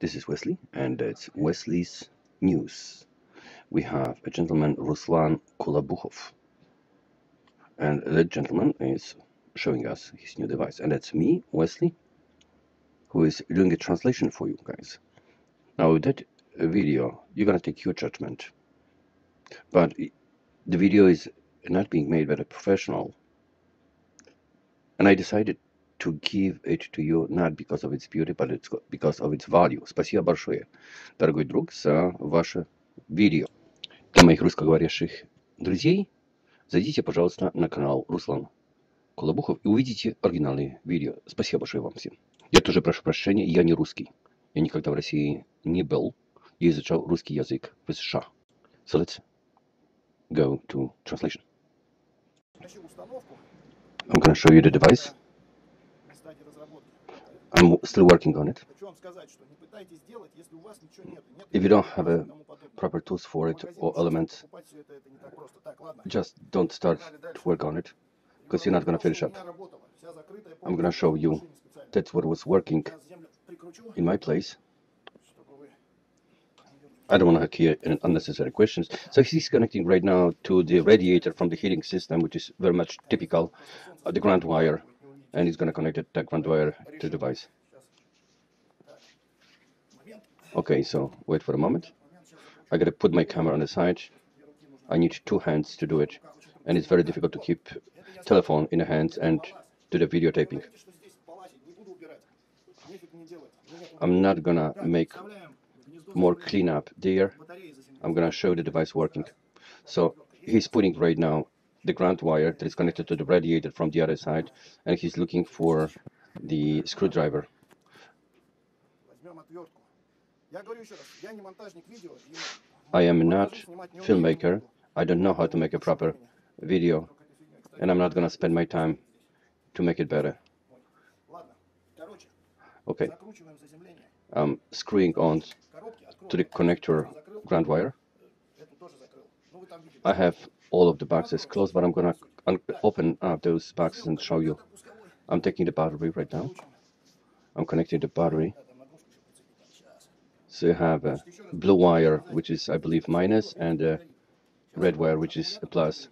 This is Wesley, and it's Wesley's News. We have a gentleman, Ruslan Kalabuhov, and that gentleman is showing us his new device. And that's me, Wesley, who is doing a translation for you guys. Now, that video, you're gonna take your judgment, but the video is not being made by a professional, and I decided to give it to you not because of its beauty, but it's because of its value. Спасибо большое, дорогой друг, за ваше видео. Для моих русскоговорящих друзей зайдите, пожалуйста, на канал Руслан Калабухов и увидите оригинальные видео. Спасибо большое вам всем. Я тоже прошу прощения, я не русский. Я никогда в России не был. Я изучал русский язык в США. So let's go to translation. I'm going to show you the device. I'm still working on it. If you don't have a proper tools for it or elements, just don't start to work on it, because you're not going to finish up. I'm going to show you that's what was working in my place. I don't want to hear unnecessary questions. So he's connecting right now to the radiator from the heating system, which is very much typical, the ground wire, and he's going to connect that ground wire to the device. Okay, so wait for a moment. I got to put my camera on the side. I need two hands to do it, and it's very difficult to keep telephone in the hands and do the videotaping. I'm not gonna make more cleanup there. I'm gonna show the device working. So he's putting right now the ground wire that is connected to the radiator from the other side, and he's looking for the screwdriver. I am not filmmaker. I don't know how to make a proper video, and I'm not gonna spend my time to make it better. Okay, I'm screwing on to the connector ground wire. I have all of the boxes closed, but I'm gonna open up those boxes and show you. I'm taking the battery right now. I'm connecting the battery. So you have a blue wire, which is, I believe, minus, and a red wire, which is a plus.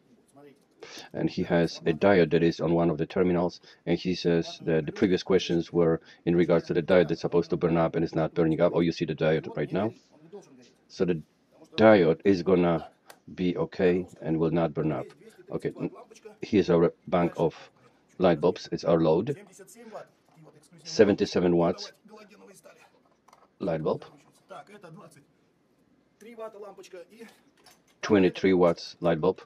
And he has a diode that is on one of the terminals, and he says that the previous questions were in regards to the diode that's supposed to burn up and it's not burning up. Oh, you see the diode right now? So the diode is gonna be okay and will not burn up. Okay, here's our bank of light bulbs. It's our load. 77 watts light bulb. 23 watts light bulb.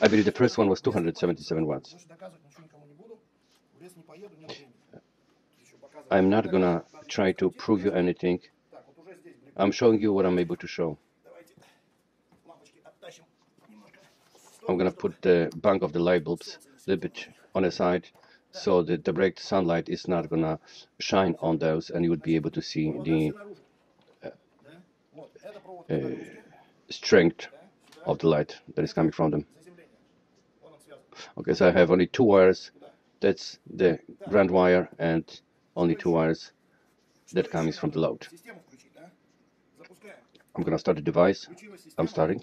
I believe the first one was 277 watts. I'm not gonna try to prove you anything. I'm showing you what I'm able to show. I'm gonna put the bank of the light bulbs a little bit on the side, so that the direct sunlight is not gonna shine on those, and you would be able to see the strength of the light that is coming from them. Okay, so I have only two wires. That's the ground wire, and only two wires that comes from the load. I'm gonna start the device. I'm starting.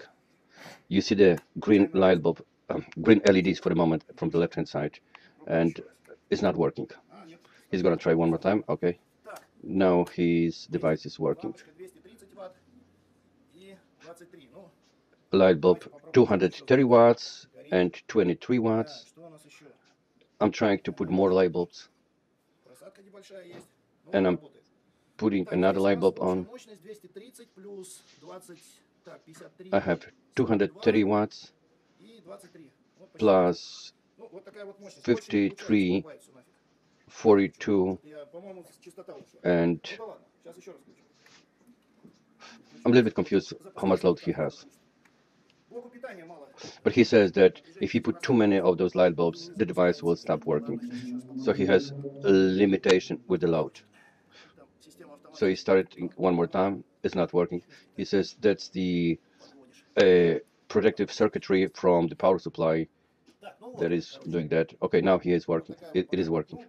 You see the green light bulb, green LEDs for the moment from the left hand side, and it's not working. He's gonna try one more time. Okay, now his device is working. Light bulb 230 watts and 23 watts. I'm trying to put more light bulbs, and I'm putting another light bulb on. I have 230 watts plus 53, 42, and I'm a little bit confused how much load he has. But he says that if he put too many of those light bulbs, the device will stop working. So he has a limitation with the load. So he started one more time. It's not working. He says that's the protective circuitry from the power supply that is doing that. Okay, now he is working. It is working.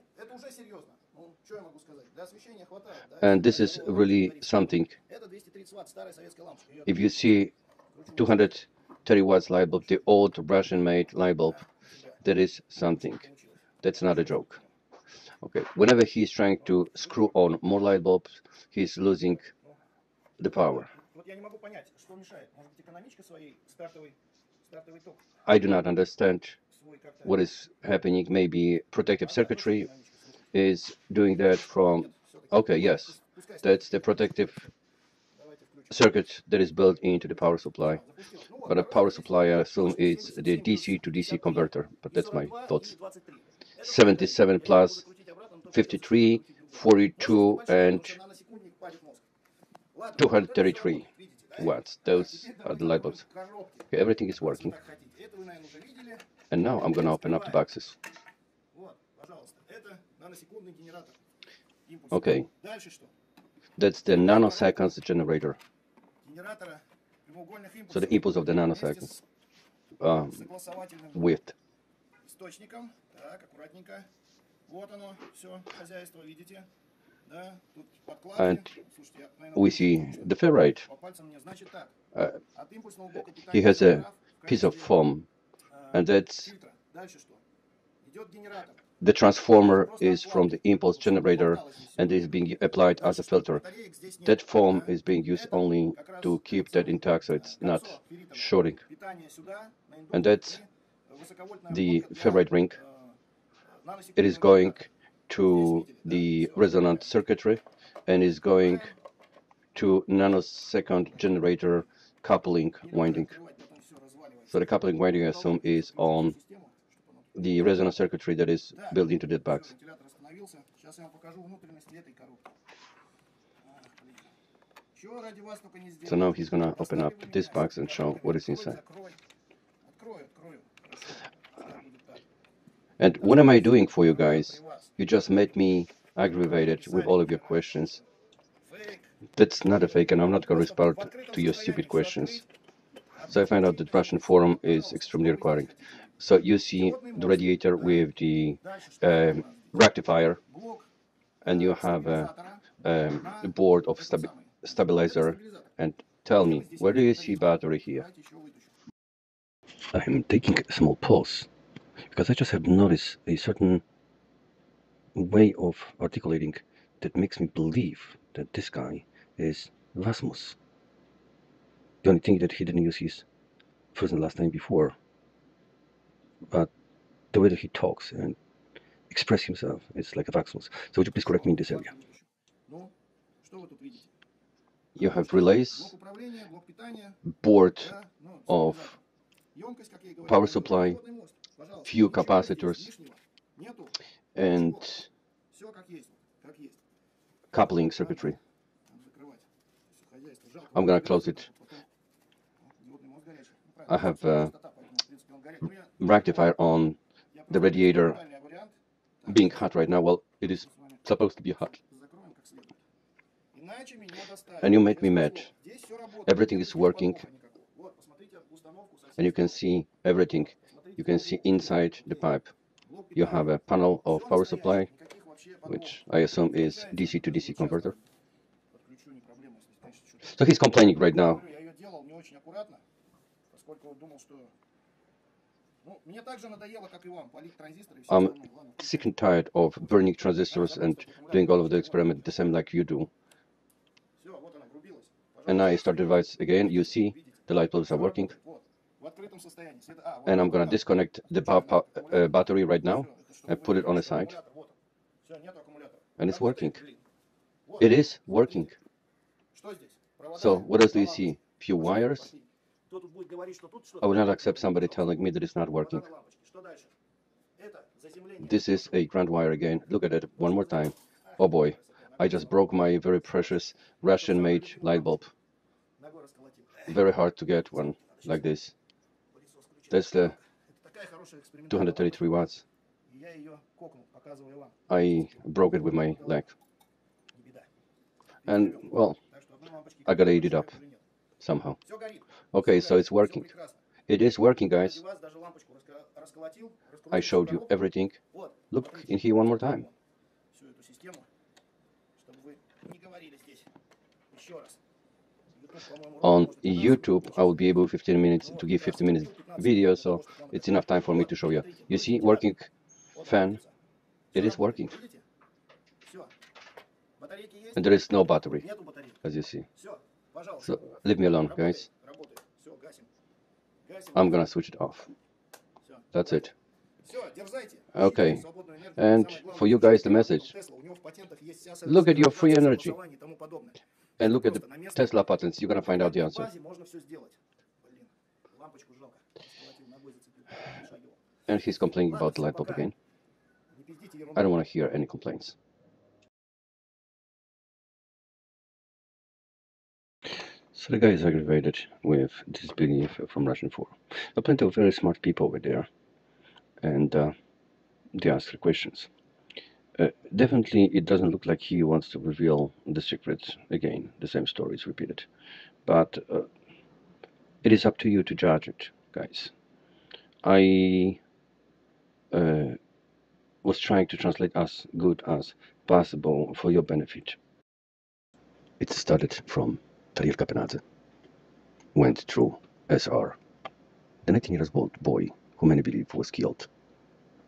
And this is really something. If you see 230 watts light bulb, the old Russian-made light bulb, that is something. That's not a joke. Okay, whenever he's trying to screw on more light bulbs, he's losing the power. I do not understand what is happening. Maybe protective circuitry is doing that from... Okay, yes, that's the protective circuit that is built into the power supply. But a power supply, I assume, is the DC to DC converter, but that's my thoughts. 77 plus 53, 42, and 233 watts. Those are the light bulbs. Okay, everything is working. And now I'm going to open up the boxes. Okay, that's the nanoseconds generator. So the impulse of the nanoseconds width. And we see the ferrite. He has a piece of foam, and that's the transformer is from the impulse generator and is being applied as a filter. That foam is being used only to keep that intact, so it's not shorting. And that's the ferrite ring. It is going to the resonant circuitry and is going to nanosecond generator coupling winding. So the coupling winding, I assume, is on the resonant circuitry that is built into that box. So now he's gonna open up this box and show what is inside. And what am I doing for you guys? You just made me aggravated with all of your questions. That's not a fake, and I'm not going to respond to your stupid questions. So I find out that Russian forum is extremely requiring. So you see the radiator with the rectifier, and you have a board of stabilizer. And tell me, where do you see battery here? I'm taking a small pause because I just have noticed a certain way of articulating that makes me believe that this guy is Rasmus. The only thing that he didn't use his first and last name before, but the way that he talks and expresses himself is like a Rasmus. So would you please correct me in this area? You have relays, board of power supply, few capacitors, and coupling circuitry. I'm gonna close it. I have a rectifier on the radiator being hot right now. Well, it is supposed to be hot. And you made me mad. Everything is working. And you can see everything. You can see inside the pipe. You have a panel of power supply, which I assume is DC to DC converter. So he's complaining right now. I'm sick and tired of burning transistors and doing all of the experiment the same like you do. And I start the device again. You see the light bulbs are working. And I'm gonna disconnect the battery right now and put it on the side. And it's working. It is working. So what else do you see? Few wires. I will not accept somebody telling me that it's not working. This is a ground wire again. Look at it one more time. Oh boy, I just broke my very precious Russian-made light bulb. Very hard to get one like this. That's the 233 watts. I broke it with my leg. And, well, I gotta eat it up somehow. Okay, so it's working. It is working, guys. I showed you everything. Look in here one more time. On YouTube, I will be able 15 minutes to give 15 minutes video, so it's enough time for me to show you. You see, working fan, it is working. And there is no battery, as you see. So leave me alone, guys. I'm gonna switch it off. That's it. Okay. And for you guys, the message. Look at your free energy. And look at the Tesla patents. You're gonna find out the answer. And he's complaining about the light bulb again. I don't want to hear any complaints. So the guy is aggravated with disbelief from Russian 4. There are plenty of very smart people over there, and they ask the questions. Definitely, it doesn't look like he wants to reveal the secret again. The same story is repeated. But it is up to you to judge it, guys. I was trying to translate as good as possible for your benefit. It started from Tariq Kapenadze, went through SR, the 19-year-old boy who many believe was killed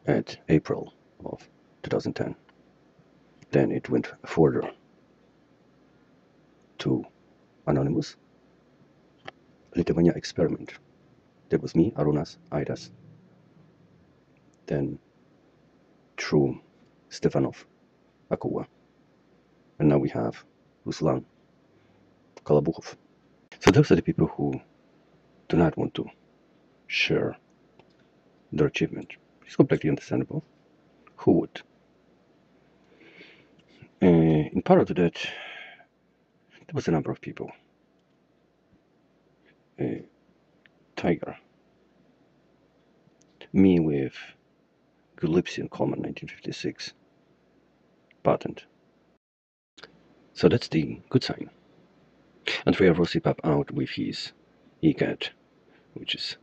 at April of 2010. Then it went further to Anonymous, Lithuania experiment. That was me, Arunas, Aidas. Then through Stefanov, Akua. And now we have Ruslan, Kalabuhov. So those are the people who do not want to share their achievement. It's completely understandable. Who would? In parallel to that, there was a number of people. Tiger. Me with Gillipsian Common 1956 patent. So that's the good sign. Andrea Rosipap out with his ECAT, which is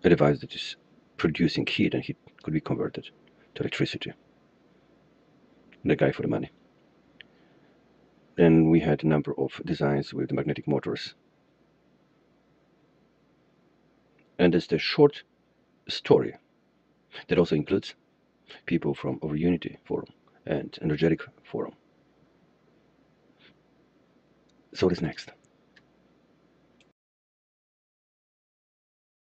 a device that is producing heat, and heat could be converted to electricity. The guy for the money. Then we had a number of designs with the magnetic motors. And that's the short story that also includes people from Over Unity Forum and Energetic Forum. So what is next?